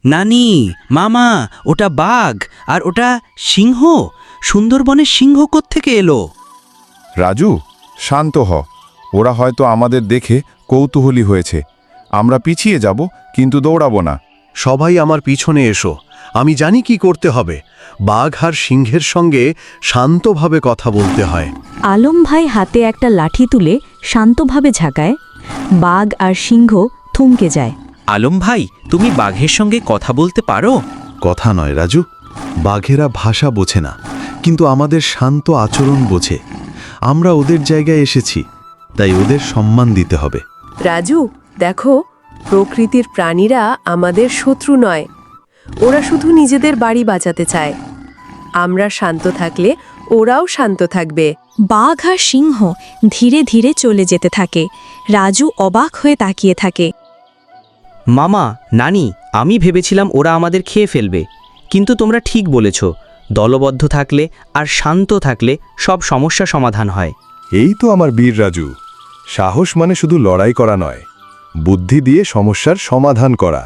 নানি, মামা, ওটা বাঘ আর ওটা সিংহ। সুন্দরবনের সিংহ কোত্থেকে এলো? রাজু, শান্ত হ। ওরা হয়তো আমাদের দেখে কৌতূহলী হয়েছে। আমরা পিছিয়ে যাব, কিন্তু দৌড়াবো না। সবাই আমার পিছনে এসো। আমি জানি কি করতে হবে। বাঘ আর সিংহের সঙ্গে শান্তভাবে কথা বলতে হয়। আলম ভাই হাতে একটা লাঠি তুলে শান্তভাবে ঝাঁকায়। বাঘ আর সিংহ থমকে যায়। আলম ভাই, তুমি বাঘের সঙ্গে কথা বলতে পারো? কথা নয় রাজু, বাঘেরা ভাষা বোঝে না, কিন্তু আমাদের শান্ত আচরণ বোঝে। আমরা ওদের জায়গায় এসেছি, তাই ওদের সম্মান দিতে হবে। রাজু, দেখো, প্রকৃতির প্রাণীরা আমাদের শত্রু নয়। ওরা শুধু নিজেদের বাড়ি বাঁচাতে চায়। আমরা শান্ত থাকলে ওরাও শান্ত থাকবে। বাঘ আর সিংহ ধীরে ধীরে চলে যেতে থাকে। রাজু অবাক হয়ে তাকিয়ে থাকে। মামা, নানি, আমি ভেবেছিলাম ওরা আমাদের খেয়ে ফেলবে, কিন্তু তোমরা ঠিক বলেছ। দলবদ্ধ থাকলে আর শান্ত থাকলে সব সমস্যা সমাধান হয়। এই তো আমার বীর রাজু। সাহস মানে শুধু লড়াই করা নয়, বুদ্ধি দিয়ে সমস্যার সমাধান করা।